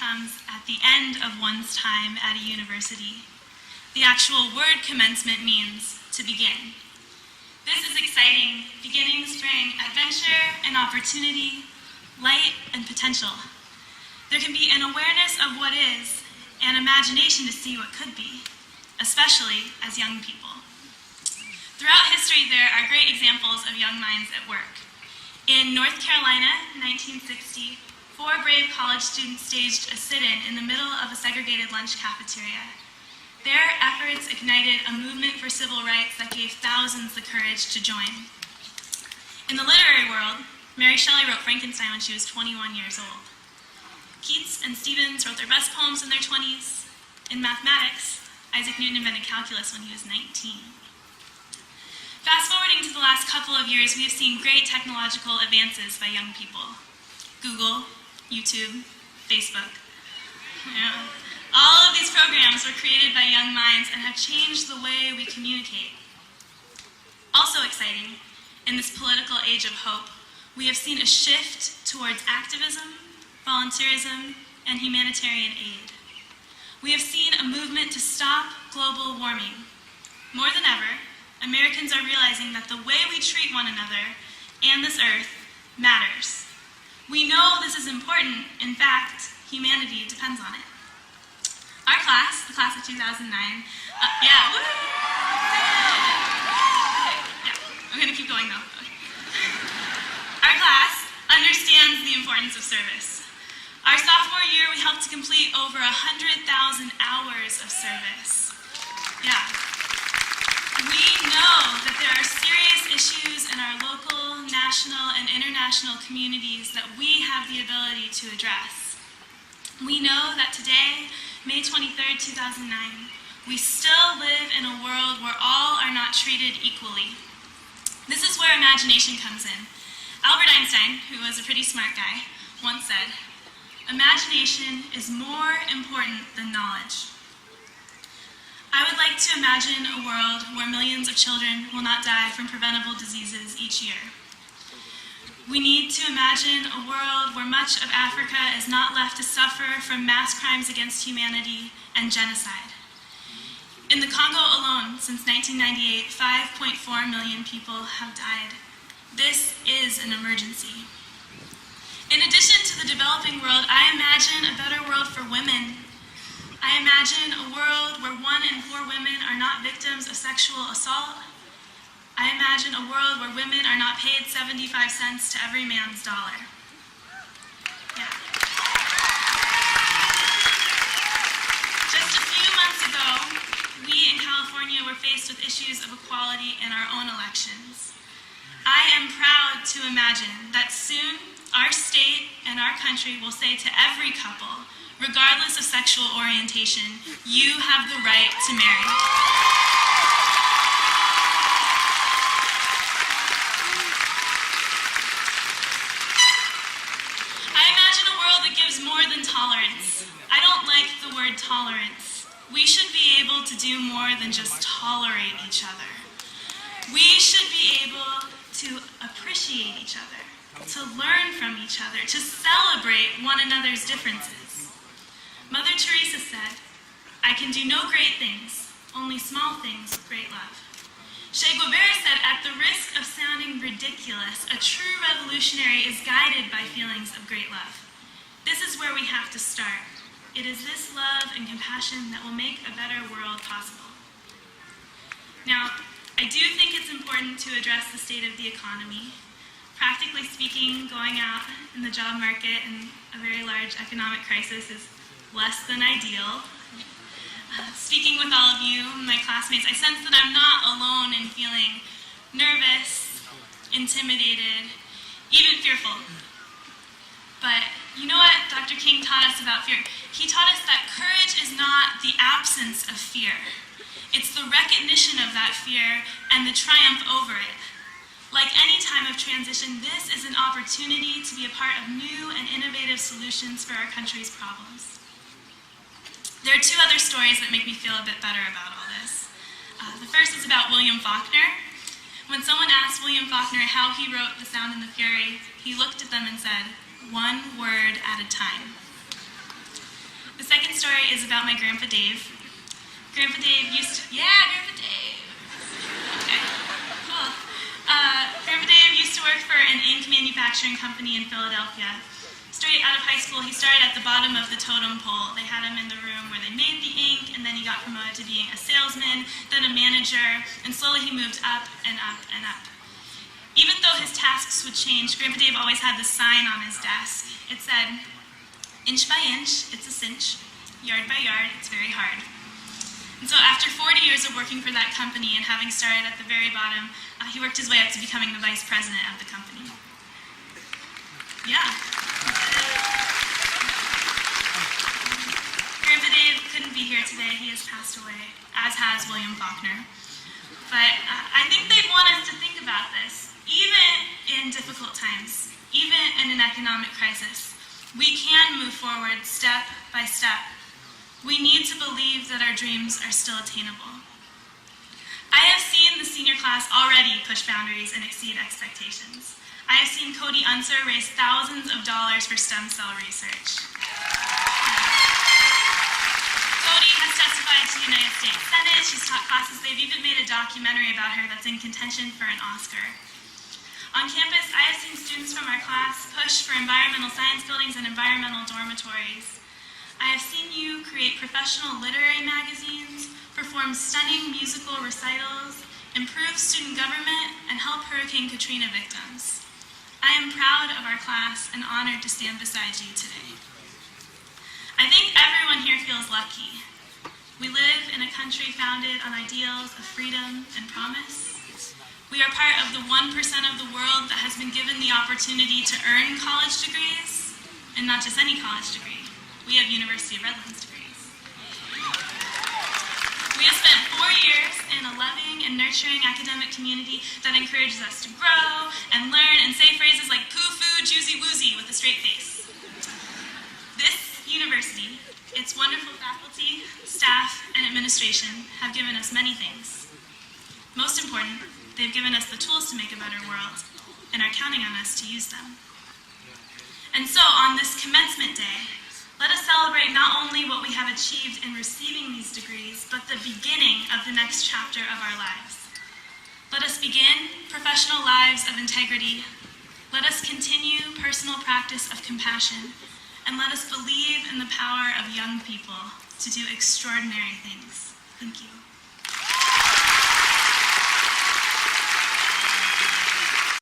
comes at the end of one's time at a university. The actual word commencement means to begin. This is exciting. Beginnings bring adventure and opportunity, light and potential. There can be an awareness of what is and imagination to see what could be, especially as young people. Throughout history, there are great examples of young minds at work. In North Carolina, 1960, 4 brave college students staged a sit-in in the middle of a segregated lunch cafeteria. Their efforts ignited a movement for civil rights that gave thousands the courage to join. In the literary world, Mary Shelley wrote Frankenstein when she was 21 years old. Keats and Stevens wrote their best poems in their 20s. In mathematics, Isaac Newton invented calculus when he was 19. Fast forwarding to the last couple of years, we have seen great technological advances by young people. Google, YouTube, Facebook. All of these programs were created by young minds and have changed the way we communicate. Also exciting, in this political age of hope, we have seen a shift towards activism, volunteerism, and humanitarian aid. We have seen a movement to stop global warming. More than ever, Americans are realizing that the way we treat one another and this earth matters. We know this is important. In fact, humanity depends on it. Our class, the class of 2009, yeah, I'm going to keep going though. Our class understands the importance of service. Our sophomore year, we helped to complete over 100,000 hours of service. Yeah. We know that there are serious issues in our local, national, and international communities that we have the ability to address. We know that today, May 23rd, 2009, we still live in a world where all are not treated equally. This is where imagination comes in. Albert Einstein, who was a pretty smart guy, once said, "Imagination is more important than knowledge." I would like to imagine a world where millions of children will not die from preventable diseases each year. We need to imagine a world where much of Africa is not left to suffer from mass crimes against humanity and genocide. In the Congo alone, since 1998, 5.4 million people have died. This is an emergency. In addition to the developing world, I imagine a better world for women. I imagine a world where 1 in 4 women are not victims of sexual assault. I imagine a world where women are not paid 75 cents to every man's dollar. Yeah. Just a few months ago, we in California were faced with issues of equality in our own elections. I am proud to imagine that soon our state and our country will say to every couple, regardless of sexual orientation, you have the right to marry. I imagine a world that gives more than tolerance. I don't like the word tolerance. We should be able to do more than just tolerate each other. We should be able to appreciate each other, to learn from each other, to celebrate one another's differences. Mother Teresa said, "I can do no great things, only small things with great love." Che Guevara said, "At the risk of sounding ridiculous, a true revolutionary is guided by feelings of great love." This is where we have to start. It is this love and compassion that will make a better world possible. Now, I do think it's important to address the state of the economy. Practically speaking, going out in the job market in a very large economic crisis is less than ideal. Speaking with all of you, my classmates, I sense that I'm not alone in feeling nervous, intimidated, even fearful. But you know what Dr. King taught us about fear? He taught us that courage is not the absence of fear. It's the recognition of that fear and the triumph over it. Like any time of transition, this is an opportunity to be a part of new and innovative solutions for our country's problems. There are 2 other stories that make me feel a bit better about all this. The first is about William Faulkner. When someone asked William Faulkner how he wrote The Sound and the Fury, he looked at them and said, "1 word at a time." is about my Grandpa Dave. Grandpa Dave used to, Grandpa Dave. Okay, cool. Grandpa Dave used to work for an ink manufacturing company in Philadelphia. Straight out of high school, he started at the bottom of the totem pole. They had him in the room where they made the ink, and then he got promoted to being a salesman, then a manager, and slowly he moved up and up and up. Even though his tasks would change, Grandpa Dave always had this sign on his desk. It said, "Inch by inch, it's a cinch. Yard by yard, it's very hard." And so after 40 years of working for that company and having started at the very bottom, he worked his way up to becoming the vice president of the company. Yeah. Grandpa Dave couldn't be here today. He has passed away, as has William Faulkner. But I think they'd want us to think about this. Even in difficult times, even in an economic crisis, we can move forward step by step. We need to believe that our dreams are still attainable. I have seen the senior class already push boundaries and exceed expectations. I have seen Cody Unser raise thousands of dollars for stem cell research. Cody has testified to the United States Senate. She's taught classes. They've even made a documentary about her that's in contention for an Oscar. On campus, I have seen students from our class push for environmental science buildings and environmental dormitories. I have seen you create professional literary magazines, perform stunning musical recitals, improve student government, and help Hurricane Katrina victims. I am proud of our class and honored to stand beside you today. I think everyone here feels lucky. We live in a country founded on ideals of freedom and promise. We are part of the 1% of the world that has been given the opportunity to earn college degrees, and not just any college degree. We have University of Redlands degrees. We have spent 4 years in a loving and nurturing academic community that encourages us to grow and learn and say phrases like poo-foo, juicy-woozy with a straight face. This university, its wonderful faculty, staff, and administration have given us many things. Most important, they've given us the tools to make a better world and are counting on us to use them. And so on this commencement day, let us celebrate not only what we have achieved in receiving these degrees, but the beginning of the next chapter of our lives. Let us begin professional lives of integrity. Let us continue personal practice of compassion. And let us believe in the power of young people to do extraordinary things. Thank you.